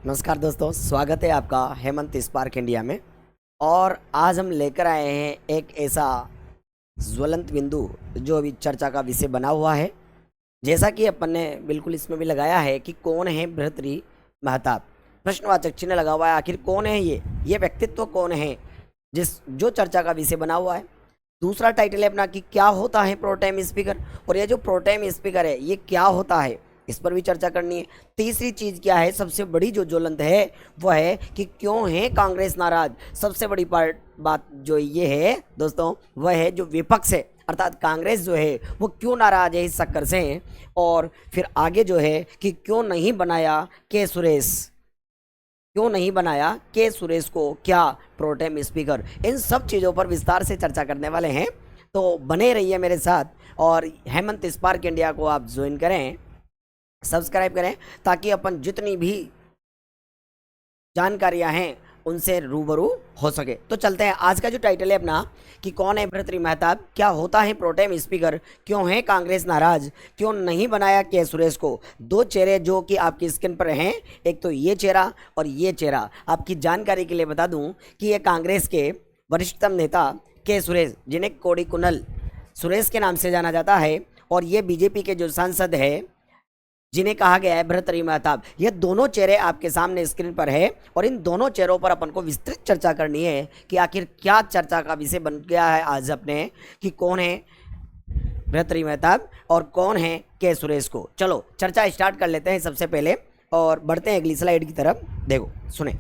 नमस्कार दोस्तों, स्वागत है आपका हेमंत स्पार्क इंडिया में। और आज हम लेकर आए हैं एक ऐसा ज्वलंत बिंदु जो अभी चर्चा का विषय बना हुआ है। जैसा कि अपन ने बिल्कुल इसमें भी लगाया है कि कौन है भर्तृहरि महताब, प्रश्नवाचक चिन्ह लगा हुआ है। आखिर कौन है ये व्यक्तित्व कौन है जो चर्चा का विषय बना हुआ है। दूसरा टाइटल है अपना कि क्या होता है प्रोटेम स्पीकर, और ये जो प्रोटेम स्पीकर है ये क्या होता है, इस पर भी चर्चा करनी है। तीसरी चीज क्या है, सबसे बड़ी जो ज्वलंत है वो है कि क्यों है कांग्रेस नाराज। सबसे बड़ी बात जो ये है दोस्तों, वह है जो विपक्ष है अर्थात कांग्रेस जो है वो क्यों नाराज है इस चक्कर से। और फिर आगे जो है कि क्यों नहीं बनाया के सुरेश को क्या प्रोटेम स्पीकर। इन सब चीज़ों पर विस्तार से चर्चा करने वाले हैं, तो बने रहिए मेरे साथ और हेमंत स्पार्क इंडिया को आप ज्वाइन करें, सब्सक्राइब करें, ताकि अपन जितनी भी जानकारियां हैं उनसे रूबरू हो सके। तो चलते हैं। आज का जो टाइटल है अपना कि कौन है भर्तृहरि महताब, क्या होता है प्रोटेम स्पीकर, क्यों है कांग्रेस नाराज, क्यों नहीं बनाया के सुरेश को। दो चेहरे जो कि आपकी स्क्रीन पर हैं, एक तो ये चेहरा और ये चेहरा। आपकी जानकारी के लिए बता दूं कि ये कांग्रेस के वरिष्ठतम नेता के सुरेश, जिन्हें कोड़ी कुनल सुरेश के नाम से जाना जाता है, और ये बीजेपी के जो सांसद है जिन्हें कहा गया है भर्तृहरि महताब। ये दोनों चेहरे आपके सामने स्क्रीन पर है और इन दोनों चेहरों पर अपन को विस्तृत चर्चा करनी है कि आखिर क्या चर्चा का विषय बन गया है आज अपने, कि कौन है भर्तृहरि महताब और कौन है के सुरेश को। चलो चर्चा स्टार्ट कर लेते हैं सबसे पहले और बढ़ते हैं अगली स्लाइड की तरफ। देखो सुने,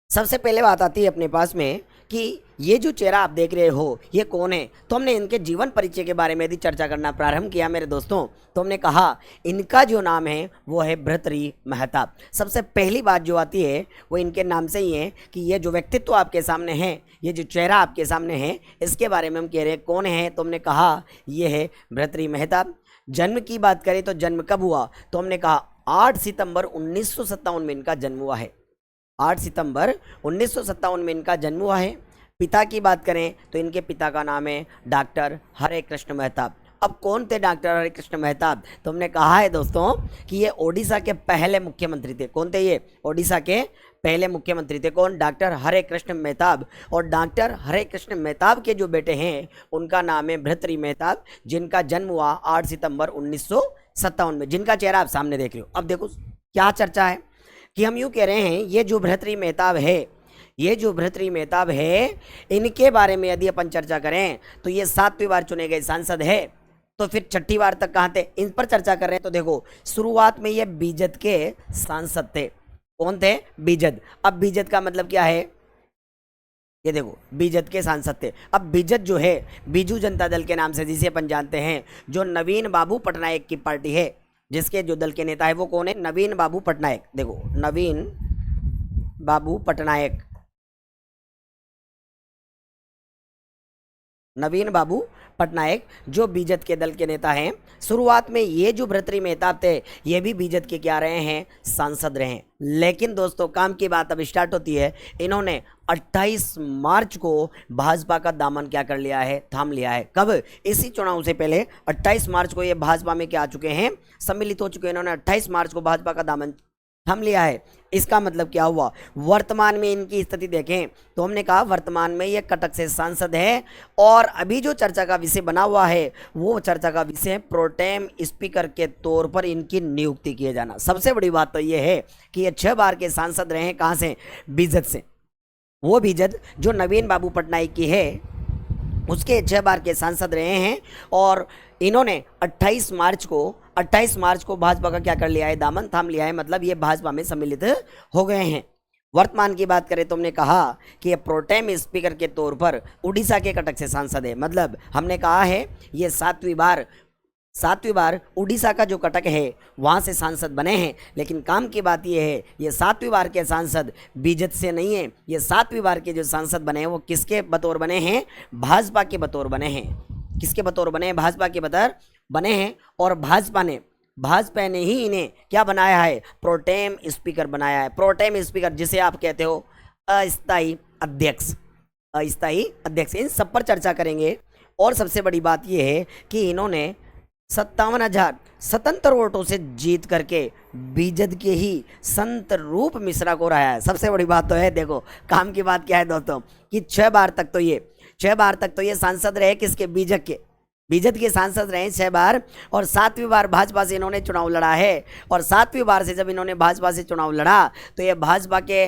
सबसे पहले बात आती है अपने पास में कि ये जो चेहरा आप देख रहे हो ये कौन है। तो हमने इनके जीवन परिचय के बारे में यदि चर्चा करना प्रारंभ किया मेरे दोस्तों, तो हमने कहा इनका जो नाम है वो है भर्तृहरि महताब। सबसे पहली बात जो आती है वो इनके नाम से ही है कि ये जो व्यक्तित्व आपके सामने है, ये जो चेहरा आपके सामने है, इसके बारे में हम कह रहे हैं कौन है। तो हमने कहा ये है भर्तृहरि महताब। जन्म की बात करें तो जन्म कब हुआ, तो हमने कहा 8 सितंबर 1957 में इनका जन्म हुआ है। 8 सितंबर 1957 में इनका जन्म हुआ है। पिता की बात करें तो इनके पिता का नाम है डॉक्टर हरे कृष्ण महताब। अब कौन थे डॉक्टर हरे कृष्ण महताब, तो हमने कहा है दोस्तों कि ये ओडिशा के पहले मुख्यमंत्री थे। कौन थे ये? ओडिशा के पहले मुख्यमंत्री थे। कौन? डॉक्टर हरे कृष्ण महताब। और डॉक्टर हरे कृष्ण महताब के जो बेटे हैं उनका नाम है भर्तृहरि महताब, जिनका जन्म हुआ 8 सितंबर 1957 में, जिनका चेहरा आप सामने देख रहे हो। अब देखो क्या चर्चा है कि हम यूँ कह रहे हैं ये जो भर्तृहरि महताब है, इनके बारे में यदि अपन चर्चा करें तो ये 7वीं बार चुने गए सांसद है। तो फिर 6ठी बार तक कहाँ थे, इन पर चर्चा कर रहे हैं। तो देखो शुरुआत में ये बीजद के सांसद थे। कौन थे? बीजद। अब बीजद का मतलब क्या है, ये देखो बीजद के सांसद थे। अब बीजद जो है बीजू जनता दल के नाम से जिसे अपन जानते हैं, जो नवीन बाबू पटनायक की पार्टी है, जिसके जो दल के नेता है वो कौन है? नवीन बाबू पटनायक। देखो नवीन बाबू पटनायक, नवीन बाबू पटनायक जो बीजेपी के दल के नेता हैं। शुरुआत में ये जो भर्तृहरि महताब थे ये भी बीजेपी के क्या रहे हैं? सांसद रहे हैं। लेकिन दोस्तों काम की बात अब स्टार्ट होती है। इन्होंने 28 मार्च को भाजपा का दामन क्या कर लिया है? थाम लिया है। कब? इसी चुनाव से पहले 28 मार्च को ये भाजपा में क्या आ चुके हैं? सम्मिलित हो चुके हैं। इन्होंने 28 मार्च को भाजपा का दामन थाम लिया है। इसका मतलब क्या हुआ? वर्तमान में इनकी स्थिति देखें तो हमने कहा वर्तमान में ये कटक से सांसद है, और अभी जो चर्चा का विषय बना हुआ है वो चर्चा का विषय प्रोटेम स्पीकर के तौर पर इनकी नियुक्ति किए जाना। सबसे बड़ी बात तो ये है कि ये 6 बार के सांसद रहे हैं। कहाँ से? बीजद से। वो बीजद जो नवीन बाबू पटनायक की है उसके 6 बार के सांसद रहे हैं, और इन्होंने 28 मार्च को भाजपा का क्या कर लिया है? दामन थाम लिया है। मतलब ये भाजपा में सम्मिलित हो गए हैं। वर्तमान की बात करें तो हमने कहा कि ये प्रोटेम स्पीकर के तौर पर उड़ीसा के कटक से सांसद है। मतलब हमने कहा है ये 7वीं बार उड़ीसा का जो कटक है वहाँ से सांसद बने हैं। लेकिन काम की बात यह है ये 7वीं बार के सांसद बीजेपी से नहीं है। ये 7वीं बार के जो सांसद बने हैं वो किसके बतौर बने हैं? भाजपा के बतौर बने हैं। किसके बतौर बने हैं? भाजपा के बतौर बने हैं। और भाजपा ने ही इन्हें क्या बनाया है? प्रोटेम स्पीकर बनाया है। प्रोटेम स्पीकर जिसे आप कहते हो अस्थायी अध्यक्ष। इन सब पर चर्चा करेंगे। और सबसे बड़ी बात यह है कि इन्होंने 57,000 स्वतंत्र वोटों से जीत करके बीजेपी के ही संत रूप मिश्रा को रहा है। सबसे बड़ी बात तो है, देखो काम की बात क्या है दोस्तों, कि 6 बार तक तो ये सांसद रहे, किसके, बीजेपी के सांसद रहे 6 बार, और 7वीं बार भाजपा से इन्होंने चुनाव लड़ा है। और 7वीं बार से जब इन्होंने भाजपा से चुनाव लड़ा तो ये भाजपा के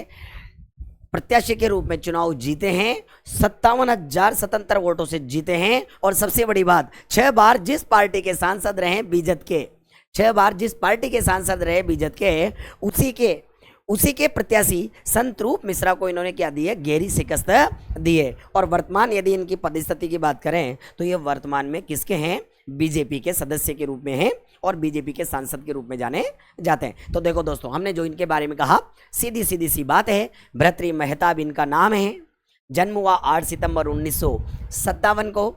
प्रत्याशी के रूप में चुनाव जीते हैं, 57,000 स्वतंत्र वोटों से जीते हैं। और सबसे बड़ी बात, 6 बार जिस पार्टी के सांसद रहे बीजेपी के, 6 बार जिस पार्टी के सांसद रहे बीजेपी के, उसी के प्रत्याशी संत रूप मिश्रा को इन्होंने क्या दी है, गहरी शिकस्त दी है। और वर्तमान यदि इनकी पदस्थिति की बात करें तो ये वर्तमान में किसके हैं, बीजेपी के सदस्य के रूप में हैं और बीजेपी के सांसद के रूप में जाने जाते हैं। तो देखो दोस्तों, हमने जो इनके बारे में कहा, सीधी सी बात है, भर्तृहरि मेहताब इनका नाम है। जन्म हुआ 8 सितंबर 1957 को।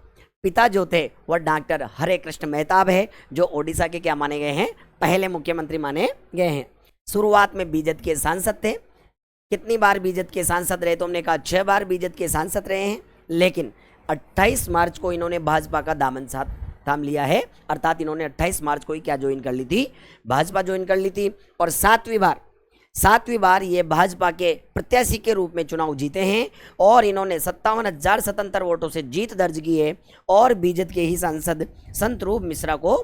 पिता जो थे वह डॉक्टर हरे कृष्ण मेहताब है, जो ओडिशा के क्या माने गए हैं, पहले मुख्यमंत्री माने गए हैं। शुरुआत में बीजेपी के सांसद थे। कितनी बार बीजेपी के सांसद रहे, तो हमने कहा 6 बार बीजेपी के सांसद रहे हैं। लेकिन 28 मार्च को इन्होंने भाजपा का दामन साथ थाम लिया है, अर्थात इन्होंने 28 मार्च को ही क्या ज्वाइन कर ली थी, भाजपा ज्वाइन कर ली थी। और 7वीं बार ये भाजपा के प्रत्याशी के रूप में चुनाव जीते हैं और इन्होंने 57,000 स्वतंत्र वोटों से जीत दर्ज की है और बीजेपी के ही सांसद संत रूप मिश्रा को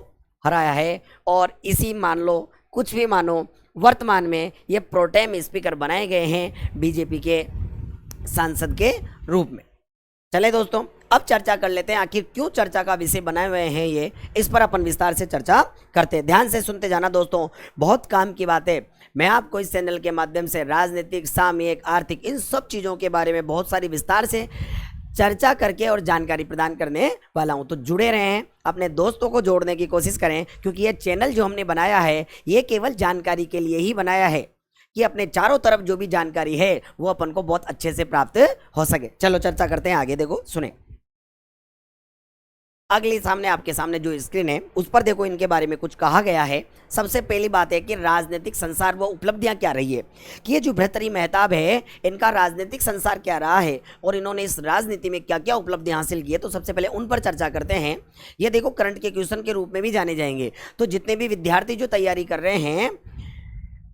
हराया है। और इसी मान लो, कुछ भी मानो, वर्तमान में ये प्रोटेम स्पीकर बनाए गए हैं बीजेपी के सांसद के रूप में। चले दोस्तों, अब चर्चा कर लेते हैं आखिर क्यों चर्चा का विषय बनाए हुए हैं ये, इस पर अपन विस्तार से चर्चा करते हैं। ध्यान से सुनते जाना दोस्तों, बहुत काम की बात है। मैं आपको इस चैनल के माध्यम से राजनीतिक, सामयिक, आर्थिक, इन सब चीज़ों के बारे में बहुत सारी विस्तार से चर्चा करके और जानकारी प्रदान करने वाला हूं। तो जुड़े रहें, अपने दोस्तों को जोड़ने की कोशिश करें, क्योंकि ये चैनल जो हमने बनाया है ये केवल जानकारी के लिए ही बनाया है, कि अपने चारों तरफ जो भी जानकारी है वो अपन को बहुत अच्छे से प्राप्त हो सके। चलो चर्चा करते हैं आगे। देखो सुने, अगली सामने आपके सामने जो स्क्रीन है उस पर देखो इनके बारे में कुछ कहा गया है। सबसे पहली बात है कि राजनीतिक संसार व उपलब्धियां क्या रही है, कि ये जो भर्तृहरि मेहताब है इनका राजनीतिक संसार क्या रहा है और इन्होंने इस राजनीति में क्या क्या उपलब्धियां हासिल की है। तो सबसे पहले उन पर चर्चा करते हैं। ये देखो करंट के क्वेश्चन के रूप में भी जाने जाएंगे। तो जितने भी विद्यार्थी जो तैयारी कर रहे हैं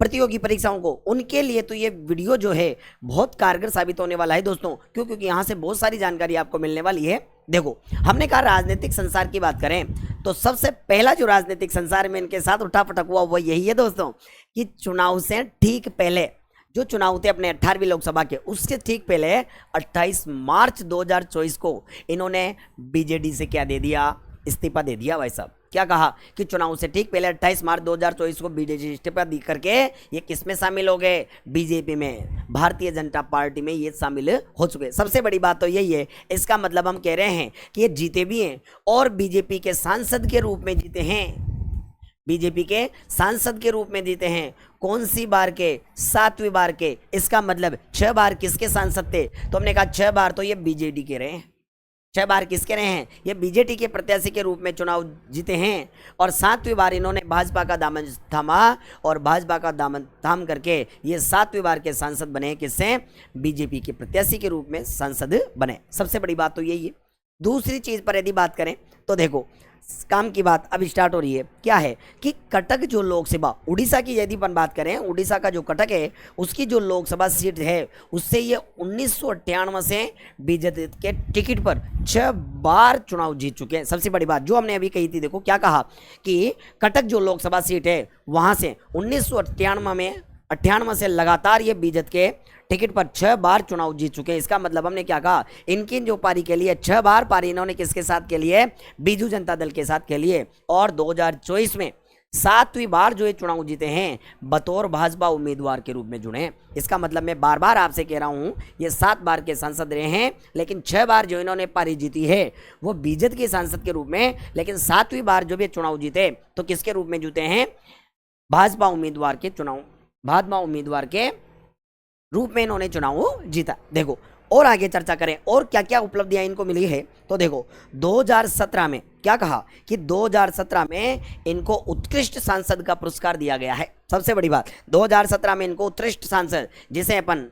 प्रतियोगी परीक्षाओं को, उनके लिए तो ये वीडियो जो है बहुत कारगर साबित होने वाला है दोस्तों। क्यों? क्योंकि यहाँ से बहुत सारी जानकारी आपको मिलने वाली है। देखो, हमने कहा राजनीतिक संसार की बात करें तो सबसे पहला जो राजनीतिक संसार में इनके साथ उठापटक हुआ वो यही है दोस्तों, कि चुनाव से ठीक पहले, जो चुनाव थे अपने 18वीं लोकसभा के, उसके ठीक पहले 28 मार्च 2024 को इन्होंने बीजेडी से क्या दे दिया, इस्तीफा दे दिया। भाई साहब क्या कहा कि चुनाव से ठीक पहले 28 मार्च 2024 को बीजेडी इस्तीफा दी करके ये किस में शामिल हो गए, बीजेपी में, भारतीय जनता पार्टी में ये शामिल हो चुके। सबसे बड़ी बात तो यही है। इसका मतलब हम कह रहे हैं कि ये जीते भी हैं और बीजेपी के सांसद के रूप में जीते हैं, बीजेपी के सांसद के रूप में जीते हैं। कौन सी बार के? 7वीं बार के। इसका मतलब 6 बार किसके सांसद थे? तो हमने कहा 6 बार तो ये बीजेडी के रहे हैं। 6 बार किसके रहे हैं? ये बीजेडी के प्रत्याशी के रूप में चुनाव जीते हैं। और 7वीं बार इन्होंने भाजपा का दामन थामा और भाजपा का दामन थाम करके ये 7वीं बार के सांसद बने। किससे? बीजेपी के प्रत्याशी के रूप में सांसद बने। सबसे बड़ी बात तो यही है। दूसरी चीज पर यदि बात करें तो देखो, काम की बाबात अब स्टार्ट हो रही है। क्या है कि कटक जो लोकसभा, उड़ीसा की यदि अपन बात करें, उड़ीसा का जो कटक है उसकी जो लोकसभा सीट है उससे ये 1998 से बीजेपी के टिकट पर 6 बार चुनाव जीत चुके हैं। सबसे बड़ी बात जो हमने अभी कही थी, देखो क्या कहा कि कटक जो लोकसभा सीट है वहां से 1998 से लगातार ये बीजेपी के टिकट पर 6 बार चुनाव जीत चुके हैं। इसका मतलब हमने क्या कहा, इनकी जो पारी के लिए 6 बार पारी इन्होंने किसके साथ के लिए, बीजू जनता दल के साथ के लिए। और 2024 में 7वीं बार जो ये चुनाव जीते हैं बतौर भाजपा उम्मीदवार के रूप में जुड़े हैं। इसका मतलब मैं बार बार आपसे कह रहा हूं, ये 7 बार के सांसद रहे हैं, लेकिन 6 बार जो इन्होंने पारी जीती है वो बीजेपी के सांसद के रूप में, लेकिन 7वीं बार जो भी चुनाव जीते तो किसके रूप में जीते हैं, भाजपा उम्मीदवार के चुनाव, भाजपा उम्मीदवार के रूप में इन्होंने चुनाव जीता। देखो और आगे चर्चा करें और क्या क्या उपलब्धियां इनको मिली है। तो देखो 2017 में क्या कहा कि 2017 में इनको उत्कृष्ट सांसद का पुरस्कार दिया गया है। सबसे बड़ी बात, 2017 में इनको उत्कृष्ट सांसद, जिसे अपन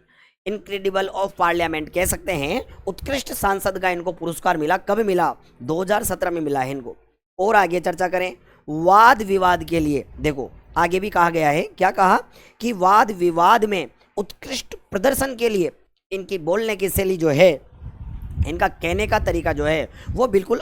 इनक्रेडिबल ऑफ पार्लियामेंट कह सकते हैं, उत्कृष्ट सांसद का इनको पुरस्कार मिला। कब मिला? 2017 में मिला है इनको। और आगे चर्चा करें वाद विवाद के लिए, देखो आगे भी कहा गया है, क्या कहा कि वाद विवाद में उत्कृष्ट प्रदर्शन के लिए इनकी बोलने की शैली जो है, इनका कहने का तरीका जो है वो बिल्कुल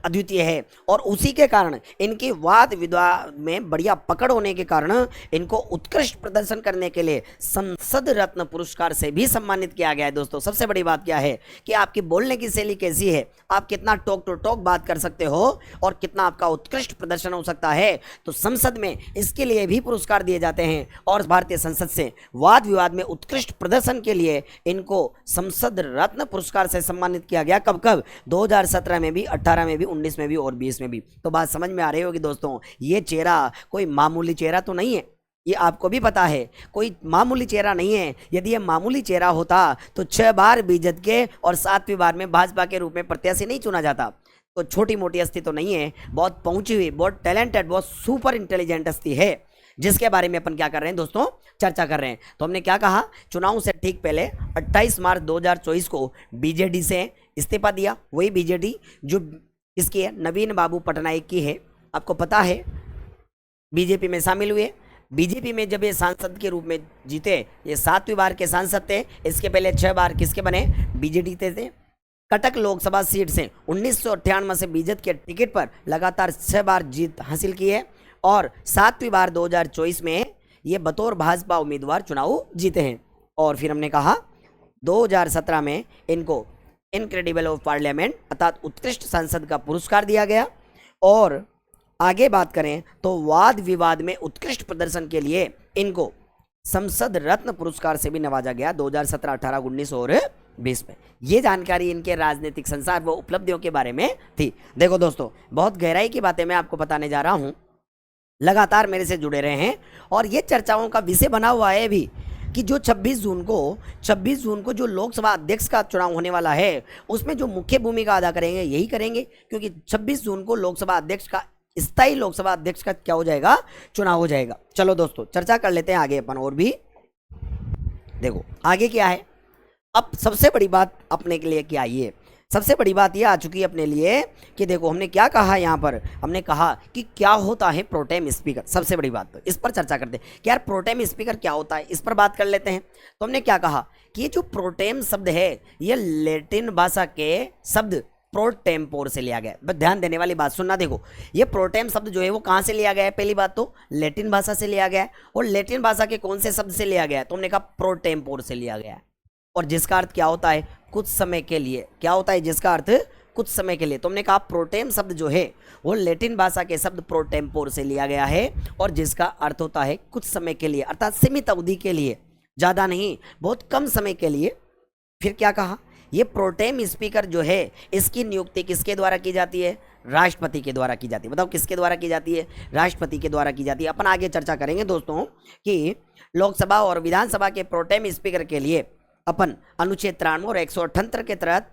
अद्वितीय है, और उसी के कारण इनकी वाद विवाद में बढ़िया पकड़ होने के कारण इनको उत्कृष्ट प्रदर्शन करने के लिए संसद रत्न पुरस्कार से भी सम्मानित किया गया है। दोस्तों सबसे बड़ी बात क्या है कि आपकी बोलने की शैली कैसी है, आप कितना टॉक टू टॉक बात कर सकते हो और कितना आपका उत्कृष्ट प्रदर्शन हो सकता है, तो संसद में इसके लिए भी पुरस्कार दिए जाते हैं। और भारतीय संसद से वाद विवाद में उत्कृष्ट प्रदर्शन के लिए इनको संसद रत्न पुरस्कार से सम्मानित किया गया। कब कब? 2017 में भी, 18 में भी, 19 में भी और 20 में भी। तो बात समझ में आ रही होगी दोस्तों, ये चेहरा कोई मामूली चेहरा तो नहीं है, ये आपको भी पता है, कोई मामूली चेहरा नहीं है। यदि ये मामूली चेहरा होता तो 6 बार बीजेपी के और 7वीं बार में भाजपा के रूप में प्रत्याशी नहीं चुना जाता। तो छोटी मोटी हस्ती तो नहीं है, बहुत पहुंची हुई, बहुत टैलेंटेड, बहुत सुपर इंटेलिजेंट हस्ती है, जिसके बारे में अपन क्या कर रहे हैं दोस्तों, चर्चा कर रहे हैं। तो हमने क्या कहा, चुनाव से ठीक पहले 28 मार्च 2024 को बीजेडी से इस्तीफा दिया। वही बीजेडी जो इसकी है, नवीन बाबू पटनायक की है, आपको पता है, बीजेपी में शामिल हुए। बीजेपी में जब ये सांसद के रूप में जीते, ये 7वीं बार के सांसद थे। इसके पहले 6 बार किसके बने, बीजेडी थे। कटक लोकसभा सीट से 1998 से बीजेपी के टिकट पर लगातार 6 बार जीत हासिल की है, और 7वीं बार 2024 में ये बतौर भाजपा उम्मीदवार चुनाव जीते हैं। और फिर हमने कहा 2017 में इनको इनक्रेडिबल ऑफ पार्लियामेंट अर्थात उत्कृष्ट सांसद का पुरस्कार दिया गया। और आगे बात करें तो वाद विवाद में उत्कृष्ट प्रदर्शन के लिए इनको संसद रत्न पुरस्कार से भी नवाजा गया 2017, 18, 19 और 20 में। ये जानकारी इनके राजनीतिक संसार व उपलब्धियों के बारे में थी। देखो दोस्तों, बहुत गहराई की बातें मैं आपको बताने जा रहा हूँ, लगातार मेरे से जुड़े रहे हैं। और ये चर्चाओं का विषय बना हुआ है भी कि जो 26 जून को जो लोकसभा अध्यक्ष का चुनाव होने वाला है, उसमें जो मुख्य भूमिका अदा करेंगे यही करेंगे, क्योंकि 26 जून को लोकसभा अध्यक्ष का, स्थायी लोकसभा अध्यक्ष का क्या हो जाएगा, चुनाव हो जाएगा। चलो दोस्तों चर्चा कर लेते हैं आगे अपन और भी। देखो आगे क्या है, अब सबसे बड़ी बात अपने के लिए क्या, ये सबसे बड़ी बात ये आ चुकी है अपने लिए कि देखो हमने क्या कहा यहाँ पर, हमने कहा कि क्या होता है प्रोटेम स्पीकर। सबसे बड़ी बात तो इस पर चर्चा करते हैं कि यार प्रोटेम स्पीकर क्या होता है, इस पर बात कर लेते हैं। तो हमने क्या कहा कि ये जो प्रोटेम शब्द है ये लैटिन भाषा के शब्द प्रो टेम्पोर से लिया गया है। बस ध्यान देने वाली बात सुनना, देखो ये प्रोटेम शब्द जो है वो कहाँ से लिया गया है, पहली बात तो लैटिन भाषा से लिया गया है। और लैटिन भाषा के कौन से शब्द से लिया गया है, तो हमने कहा प्रो टेम्पोर से लिया गया है, और जिसका अर्थ क्या होता है, कुछ समय के लिए। क्या होता है, जिसका अर्थ कुछ समय के लिए। तो हमने कहा प्रोटेम शब्द जो है वो लैटिन भाषा के शब्द प्रोटेम्पोर से लिया गया है, और जिसका अर्थ होता है कुछ समय के लिए, अर्थात सीमित अवधि के लिए, ज़्यादा नहीं, बहुत कम समय के लिए। फिर क्या कहा, ये प्रोटेम स्पीकर जो है इसकी नियुक्ति किसके द्वारा की जाती है, राष्ट्रपति के द्वारा की जाती है। बताओ किसके द्वारा की जाती है, राष्ट्रपति के द्वारा की जाती है। अपन आगे चर्चा करेंगे दोस्तों कि लोकसभा और विधानसभा के प्रोटेम स्पीकर के लिए अपन अनुच्छेद 93 और 178 के तहत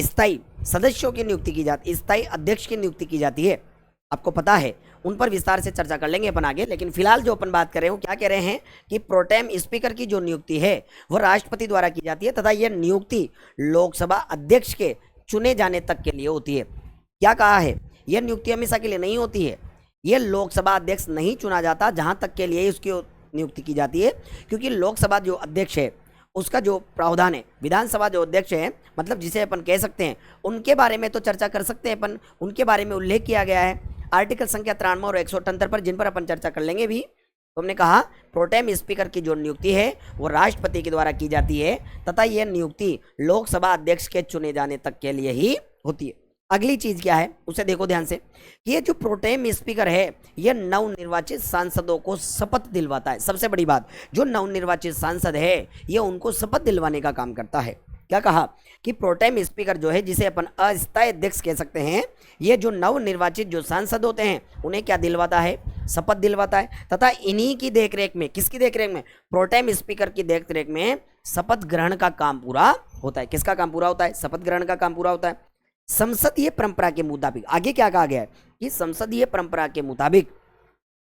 स्थायी सदस्यों की नियुक्ति की जाती, स्थायी अध्यक्ष की नियुक्ति की जाती है। आपको पता है, उन पर विस्तार से चर्चा कर लेंगे अपन आगे। लेकिन फिलहाल जो अपन बात कर रहे हैं वो क्या कह रहे हैं कि प्रोटेम स्पीकर की जो नियुक्ति है वो राष्ट्रपति द्वारा की जाती है, तथा यह नियुक्ति लोकसभा अध्यक्ष के चुने जाने तक के लिए होती है। क्या कहा है, यह नियुक्ति हमेशा के लिए नहीं होती है, यह लोकसभा अध्यक्ष नहीं चुना जाता जहां तक के लिए उसकी नियुक्ति की जाती है, क्योंकि लोकसभा जो अध्यक्ष है उसका जो प्रावधान है, विधानसभा जो अध्यक्ष है, मतलब जिसे अपन कह सकते हैं, उनके बारे में तो चर्चा कर सकते हैं अपन, उनके बारे में उल्लेख किया गया है आर्टिकल संख्या 93 और 178 पर, जिन पर अपन चर्चा कर लेंगे भी। तो हमने कहा प्रोटेम स्पीकर की जो नियुक्ति है वो राष्ट्रपति के द्वारा की जाती है, तथा यह नियुक्ति लोकसभा अध्यक्ष के चुने जाने तक के लिए ही होती है। अगली चीज क्या है उसे देखो ध्यान से, कि ये जो प्रोटेम स्पीकर है यह नवनिर्वाचित सांसदों को शपथ दिलवाता है। सबसे बड़ी बात, जो नवनिर्वाचित सांसद है ये उनको शपथ दिलवाने का काम करता है। क्या कहा कि प्रोटेम स्पीकर जो है, जिसे अपन अस्थायी अध्यक्ष कह सकते हैं, ये जो नवनिर्वाचित जो सांसद होते हैं उन्हें क्या दिलवाता है, शपथ दिलवाता है, तथा इन्हीं की देखरेख में, किसकी देखरेख में, प्रोटेम स्पीकर की देखरेख में शपथ ग्रहण का काम पूरा होता है। किसका काम पूरा होता है, शपथ ग्रहण का काम पूरा होता है। संसदीय परंपरा के मुताबिक, आगे क्या कहा गया है कि संसदीय परंपरा के मुताबिक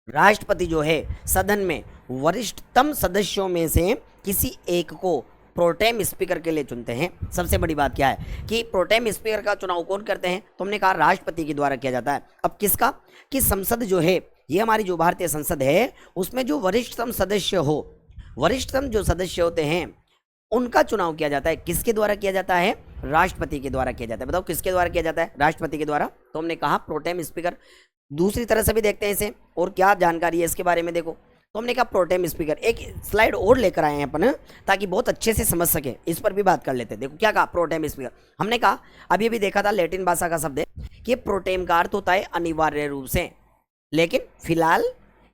राष्ट्रपति जो है सदन में वरिष्ठतम सदस्यों में से किसी एक को प्रोटेम स्पीकर के लिए चुनते हैं। सबसे बड़ी बात क्या है कि प्रोटेम स्पीकर का चुनाव कौन करते हैं, तो हमने कहा राष्ट्रपति के द्वारा किया जाता है। अब किसका, कि संसद जो है, ये हमारी जो भारतीय संसद है, उसमें जो वरिष्ठतम सदस्य हो, वरिष्ठतम जो सदस्य होते हैं उनका चुनाव किया जाता है। किसके द्वारा किया जाता है, राष्ट्रपति के द्वारा किया जाता है। बताओ किसके द्वारा किया जाता है, राष्ट्रपति के द्वारा। तो हमने कहा प्रोटेम स्पीकर। दूसरी तरह से भी देखते हैं इसे, और क्या जानकारी है इसके बारे में देखो। तो हमने कहा प्रोटेम स्पीकर, एक स्लाइड और लेकर आए हैं अपन ताकि बहुत अच्छे से समझ सके, इस पर भी बात कर लेते हैं। देखो क्या कहा प्रोटेम स्पीकर, हमने कहा अभी अभी देखा था लैटिन भाषा का शब्द है कि प्रोटेम का अर्थ होता है अनिवार्य रूप से, लेकिन फिलहाल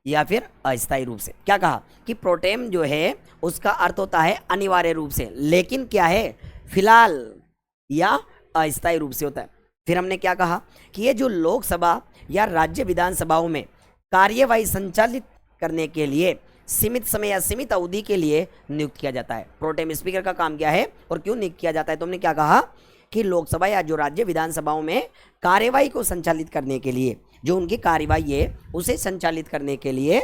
या फिर अस्थायी रूप से। क्या कहा कि प्रोटेम जो है उसका अर्थ होता है अनिवार्य रूप से, लेकिन क्या है, फिलहाल या अस्थायी रूप से होता है। फिर हमने क्या कहा कि ये जो लोकसभा या राज्य विधानसभाओं में कार्यवाही संचालित करने के लिए सीमित समय या सीमित अवधि के लिए नियुक्त किया जाता है। प्रोटेम स्पीकर का काम क्या है और क्यों नियुक्त किया जाता है, तो हमने क्या कहा कि लोकसभा या जो राज्य विधानसभाओं में कार्यवाही को संचालित करने के लिए, जो उनकी कार्यवाही है उसे संचालित करने के लिए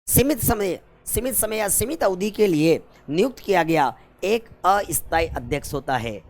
सीमित समय या सीमित अवधि के लिए नियुक्त किया गया एक अस्थायी अध्यक्ष होता है।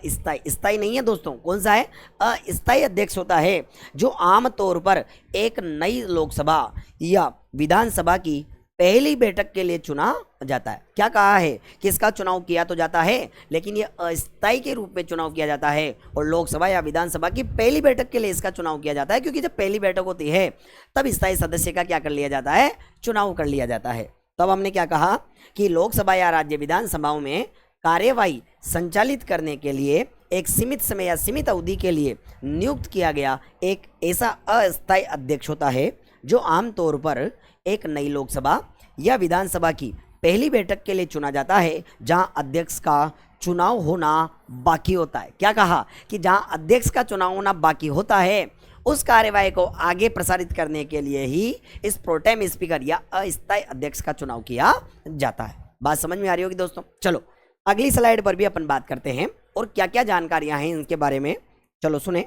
स्थायी नहीं है दोस्तों, कौन सा है, अस्थायी अध्यक्ष होता है, जो आमतौर पर एक नई लोकसभा या विधानसभा की पहली बैठक के लिए चुना जाता है। क्या कहा है कि इसका चुनाव किया तो जाता है, लेकिन ये अस्थायी के रूप में चुनाव किया जाता है, और लोकसभा या विधानसभा की पहली बैठक के लिए इसका चुनाव किया जाता है, क्योंकि जब पहली बैठक होती है तब स्थायी सदस्य का क्या कर लिया जाता है, चुनाव कर लिया जाता है। तब हमने क्या कहा कि लोकसभा या राज्य विधानसभाओं में कार्यवाही संचालित करने के लिए एक सीमित समय या सीमित अवधि के लिए नियुक्त किया गया एक ऐसा अस्थायी अध्यक्ष होता है, जो आमतौर पर एक नई लोकसभा या विधानसभा की पहली बैठक के लिए चुना जाता है, जहां अध्यक्ष का चुनाव होना बाकी होता है। क्या कहा कि जहां अध्यक्ष का चुनाव होना बाकी होता है, उस कार्यवाही को आगे प्रसारित करने के लिए ही इस प्रोटेम स्पीकर या अस्थायी अध्यक्ष का चुनाव किया जाता है। बात समझ में आ रही होगी दोस्तों। चलो अगली स्लाइड पर भी अपन बात करते हैं और क्या क्या जानकारियां हैं इनके बारे में, चलो सुने।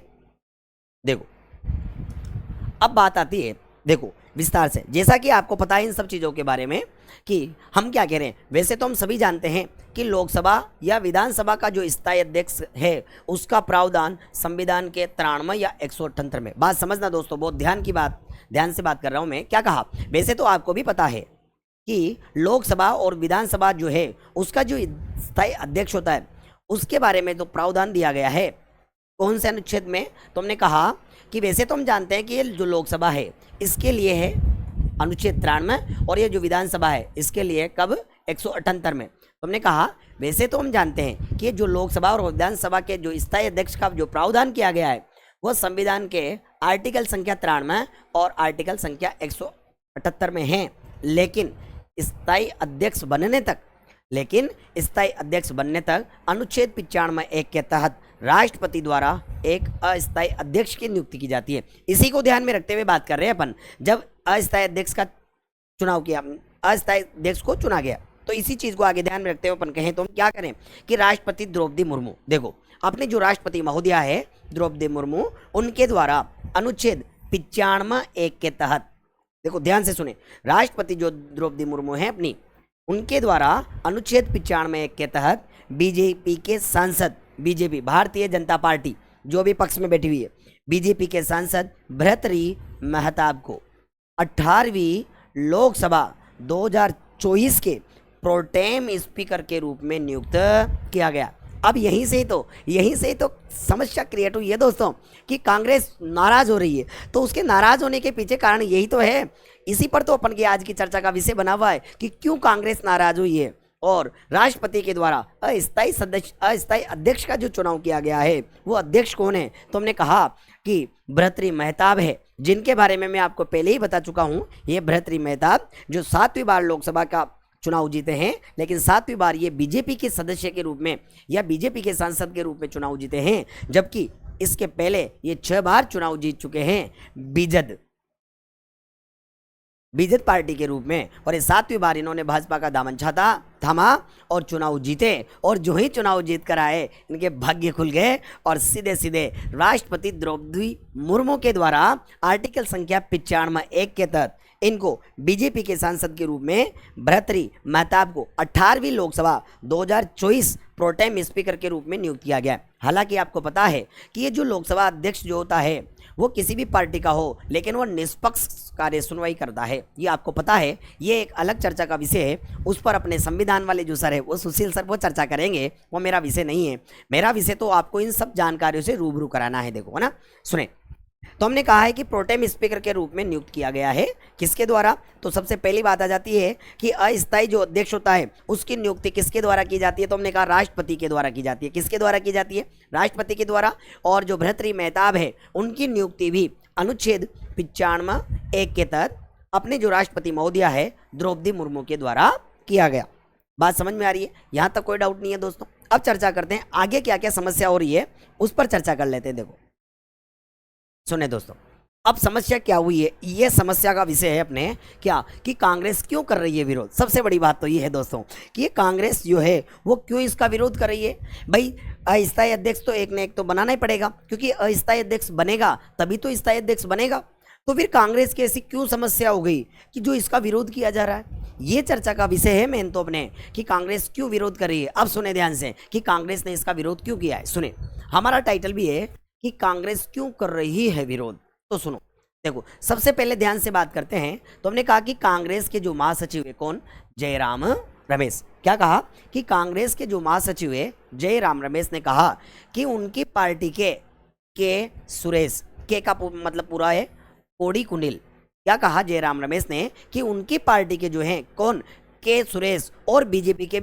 देखो अब बात आती है, देखो विस्तार से, जैसा कि आपको पता है इन सब चीज़ों के बारे में कि हम क्या कह रहे हैं। वैसे तो हम सभी जानते हैं कि लोकसभा या विधानसभा का जो स्थायी अध्यक्ष है उसका प्रावधान संविधान के 93 या 178 में। बात समझना दोस्तों, बहुत ध्यान से बात कर रहा हूं मैं। क्या कहा, वैसे तो आपको भी पता है कि लोकसभा और विधानसभा जो है उसका जो स्थायी अध्यक्ष होता है उसके बारे में तो प्रावधान दिया गया है। कौन से अनुच्छेद में, तो हमने कहा कि वैसे तो हम जानते हैं कि ये जो लोकसभा है इसके लिए है अनुच्छेद 93, और ये जो विधानसभा है इसके लिए कब, 178 में। तो हमने कहा वैसे तो हम जानते हैं कि जो लोकसभा और विधानसभा के जो स्थायी अध्यक्ष का जो प्रावधान किया गया है वह संविधान के आर्टिकल संख्या 93 और आर्टिकल संख्या 178 में है, लेकिन स्थायी अध्यक्ष बनने तक अनुच्छेद 95(1) के तहत राष्ट्रपति द्वारा एक अस्थायी अध्यक्ष की नियुक्ति की जाती है। इसी को ध्यान में रखते हुए बात कर रहे हैं अपन। जब अस्थायी अध्यक्ष का चुनाव किया, अस्थायी अध्यक्ष को चुना गया, तो इसी चीज को आगे ध्यान में रखते हुए अपन कहें तो हम क्या करें कि राष्ट्रपति द्रौपदी मुर्मू, देखो अपने जो राष्ट्रपति महोदया है द्रौपदी मुर्मू, उनके द्वारा अनुच्छेद 95(1) के तहत, देखो ध्यान से सुने, राष्ट्रपति जो द्रौपदी मुर्मू है अपनी, उनके द्वारा अनुच्छेद 95(1) के तहत बीजेपी के सांसद, बीजेपी भारतीय जनता पार्टी जो भी पक्ष में बैठी हुई है, बीजेपी के सांसद भर्तृहरि महताब को 18वीं लोकसभा 2024 के प्रोटेम स्पीकर के रूप में नियुक्त किया गया। अब यहीं से ही तो समस्या क्रिएट हुई है दोस्तों कि कांग्रेस नाराज हो रही है। तो उसके नाराज होने के पीछे कारण यही तो है, इसी पर तो अपन की आज की चर्चा का विषय बना हुआ है कि क्यों कांग्रेस नाराज हुई है। और राष्ट्रपति के द्वारा अस्थायी अध्यक्ष का जो चुनाव किया गया है वो अध्यक्ष कौन है, तो हमने कहा कि भर्तृहरि महताब है, जिनके बारे में मैं आपको पहले ही बता चुका हूं। ये भर्तृहरि महताब जो 7वीं बार लोकसभा का चुनाव जीते हैं, लेकिन 7वीं बार ये बीजेपी के सदस्य के रूप में या बीजेपी के सांसद के रूप में चुनाव जीते हैं, जबकि इसके पहले ये 6 बार चुनाव जीत चुके हैं बीजेपी पार्टी के रूप में, और ये 7वीं बार इन्होंने भाजपा का दामन थामा और चुनाव जीते। और जो ही चुनाव जीत कर आए इनके भाग्य खुल गए और सीधे सीधे राष्ट्रपति द्रौपदी मुर्मू के द्वारा आर्टिकल संख्या 95(1) के तहत इनको बीजेपी के सांसद के रूप में भर्तृहरि महताब को 18वीं लोकसभा 2024 प्रोटेम स्पीकर के रूप में नियुक्त किया गया। हालांकि आपको पता है कि ये जो लोकसभा अध्यक्ष जो होता है वो किसी भी पार्टी का हो, लेकिन वो निष्पक्ष कार्य सुनवाई करता है, ये आपको पता है। ये एक अलग चर्चा का विषय है, उस पर अपने संविधान वाले जो सर है वो सुशील सर वो चर्चा करेंगे, वो मेरा विषय नहीं है। मेरा विषय तो आपको इन सब जानकारियों से रूबरू कराना है। देखो है ना, सुने। तो हमने कहा है कि प्रोटेम स्पीकर के रूप में नियुक्त किया गया है, किसके द्वारा? तो सबसे पहली बात आ जाती है कि अस्थायी जो अध्यक्ष होता है उसकी नियुक्ति किसके द्वारा की जाती है? तो हमने कहा राष्ट्रपति के द्वारा की जाती है। किसके द्वारा की जाती है? राष्ट्रपति के द्वारा। और जो भर्तृहरि महताब है उनकी नियुक्ति भी अनुच्छेद 95(1) के तहत अपने जो राष्ट्रपति महोदया है द्रौपदी मुर्मू के द्वारा किया गया। बात समझ में आ रही है? यहाँ तक कोई डाउट नहीं है दोस्तों। अब चर्चा करते हैं आगे क्या क्या समस्या हो रही है, उस पर चर्चा कर लेते हैं। देखो सुने दोस्तों, अब समस्या क्या हुई है, ये समस्या का विषय है अपने क्या कि कांग्रेस क्यों कर रही है विरोध। सबसे बड़ी बात तो ये है दोस्तों कि ये कांग्रेस जो है वो क्यों इसका विरोध कर रही है। भाई अस्थायी अध्यक्ष तो एक न एक तो बनाना ही पड़ेगा, क्योंकि अस्थायी अध्यक्ष बनेगा तभी तो स्थायी अध्यक्ष बनेगा। तो फिर कांग्रेस की ऐसी क्यों समस्या हो गई कि जो इसका विरोध किया जा रहा है, ये चर्चा का विषय है मेन तो अपने कि कांग्रेस क्यों विरोध कर रही है। अब सुने ध्यान से कि कांग्रेस ने इसका विरोध क्यों किया है। सुने, हमारा टाइटल भी है कि कांग्रेस क्यों कर रही है विरोध। तो सुनो, देखो सबसे पहले ध्यान से बात करते हैं। तो हमने कहा कि कांग्रेस के जो महासचिव है कौन? जयराम रमेश। क्या कहा कि कांग्रेस के जो महासचिव है जयराम रमेश ने कहा कि उनकी पार्टी के सुरेश, के का मतलब पूरा है कोड़ी कुंडिल। क्या कहा जयराम रमेश ने कि उनकी पार्टी के जो हैं कौन? के सुरेश, और बीजेपी के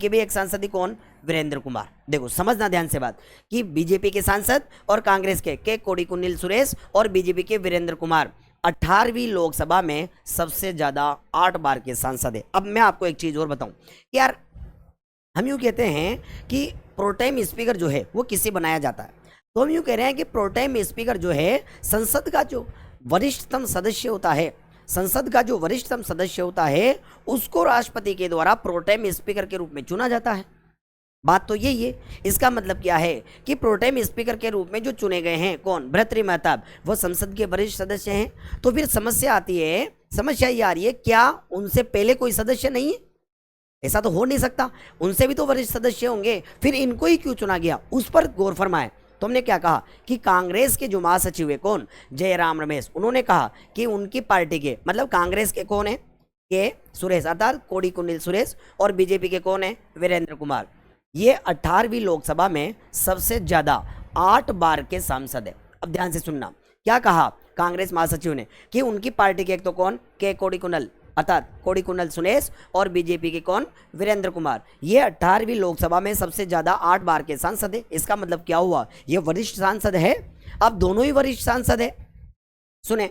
भी एक सांसद ही कौन? वीरेंद्र कुमार। देखो समझना ध्यान से बात कि बीजेपी के सांसद और कांग्रेस के कोड़ी कुंडिल सुरेश और बीजेपी के वीरेंद्र कुमार 18वीं लोकसभा में सबसे ज्यादा 8 बार के सांसद है। अब मैं आपको एक चीज और बताऊं कि यार हम यूँ कहते हैं कि प्रोटेम स्पीकर जो है वो किसे बनाया जाता है। तो हम यूँ कह रहे हैं कि प्रोटेम स्पीकर जो है संसद का जो वरिष्ठतम सदस्य होता है, संसद का जो वरिष्ठतम सदस्य होता है उसको राष्ट्रपति के द्वारा प्रोटेम स्पीकर के रूप में चुना जाता है। बात तो यही है। इसका मतलब क्या है कि प्रोटेम स्पीकर के रूप में जो चुने गए हैं कौन? भर्तृहरि महताब, वो संसद के वरिष्ठ सदस्य हैं। तो फिर समस्या आती है, समस्या ये आ रही है क्या उनसे पहले कोई सदस्य नहीं है? ऐसा तो हो नहीं सकता, उनसे भी तो वरिष्ठ सदस्य होंगे, फिर इनको ही क्यों चुना गया, उस पर गौर फरमाए। तो हमने क्या कहा कि कांग्रेस के जो महासचिव है कौन? जयराम रमेश, उन्होंने कहा कि उनकी पार्टी के मतलब कांग्रेस के कौन है? के सुरेश अर्थात कोड़ी कुंडिल सुरेश, और बीजेपी के कौन है? वीरेंद्र कुमार। ये 18वीं लोकसभा में सबसे ज्यादा 8 बार के सांसद है। अब ध्यान से सुनना, क्या कहा कांग्रेस महासचिव ने कि उनकी पार्टी के एक तो कौन? के कोड़ी कुंडल अर्थात कोड़ी कुंडल सुरेश, और बीजेपी के कौन? वीरेंद्र कुमार। ये 18वीं लोकसभा में सबसे ज्यादा 8 बार के सांसद है। इसका मतलब क्या हुआ? ये वरिष्ठ सांसद है। अब दोनों ही वरिष्ठ सांसद है। सुने,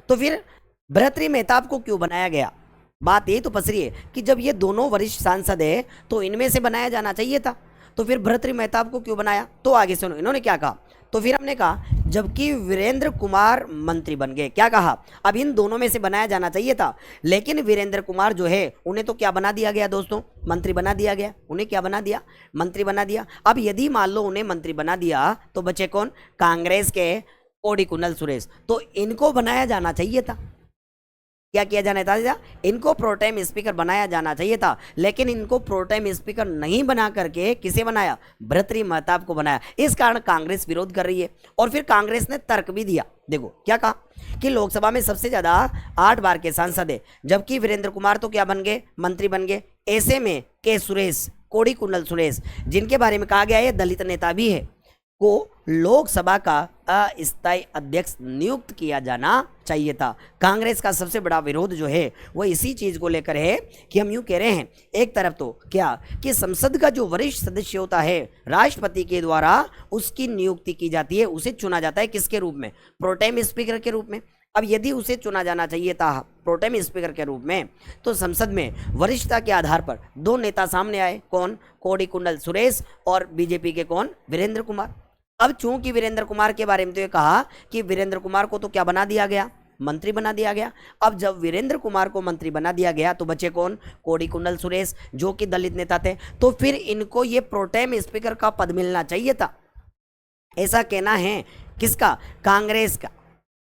तो फिर भर्तृहरि महताब को क्यों बनाया गया? बात ये तो पसरी है कि जब ये दोनों वरिष्ठ सांसद है तो इनमें से बनाया जाना चाहिए था, तो फिर भर्तृहरि महताब को क्यों बनाया? तो आगे सुनो इन्होंने क्या कहा। तो फिर हमने कहा जबकि वीरेंद्र कुमार मंत्री बन गए, क्या कहा? अब इन दोनों में से बनाया जाना चाहिए था, लेकिन वीरेंद्र कुमार जो है उन्हें तो क्या बना दिया गया दोस्तों? मंत्री बना दिया गया। उन्हें क्या बना दिया? मंत्री बना दिया। अब यदि मान लो उन्हें मंत्री बना दिया तो बचे कौन? कांग्रेस के कोड़ी कुंडल सुरेश। तो इनको बनाया जाना चाहिए था। क्या किया जाना था? इनको प्रोटेम स्पीकर बनाया जाना चाहिए था, लेकिन इनको प्रोटेम स्पीकर नहीं बना करके किसे बनाया? भर्तृहरि महताब को बनाया। इस कारण कांग्रेस विरोध कर रही है। और फिर कांग्रेस ने तर्क भी दिया। देखो क्या कहा कि लोकसभा में सबसे ज्यादा 8 बार के सांसद है, जबकि वीरेंद्र कुमार तो क्या बन गए? मंत्री बन गए। ऐसे में के सुरेश, कोड़ी कुंडल सुरेश, जिनके बारे में कहा गया है दलित नेता भी है, को लोकसभा का अस्थायी अध्यक्ष नियुक्त किया जाना चाहिए था। कांग्रेस का सबसे बड़ा विरोध जो है वो इसी चीज को लेकर है कि हम यूं कह रहे हैं, एक तरफ तो क्या कि संसद का जो वरिष्ठ सदस्य होता है राष्ट्रपति के द्वारा उसकी नियुक्ति की जाती है, उसे चुना जाता है किसके रूप में? प्रोटेम स्पीकर के रूप में। अब यदि उसे चुना जाना चाहिए था प्रोटेम स्पीकर के रूप में, तो संसद में वरिष्ठता के आधार पर 2 नेता सामने आए, कौन? कोड़ी कुंडल सुरेश और बीजेपी के कौन? वीरेंद्र कुमार। अब चूंकि वीरेंद्र कुमार के बारे में तो ये कहा कि वीरेंद्र कुमार को तो क्या बना दिया गया? मंत्री बना दिया गया। अब जब वीरेंद्र कुमार को मंत्री बना दिया गया तो बचे कौन? कोड़ी कुंडल सुरेश, जो कि दलित नेता थे। तो फिर इनको ये प्रोटेम स्पीकर का पद मिलना चाहिए था। ऐसा कहना है किसका? कांग्रेस का।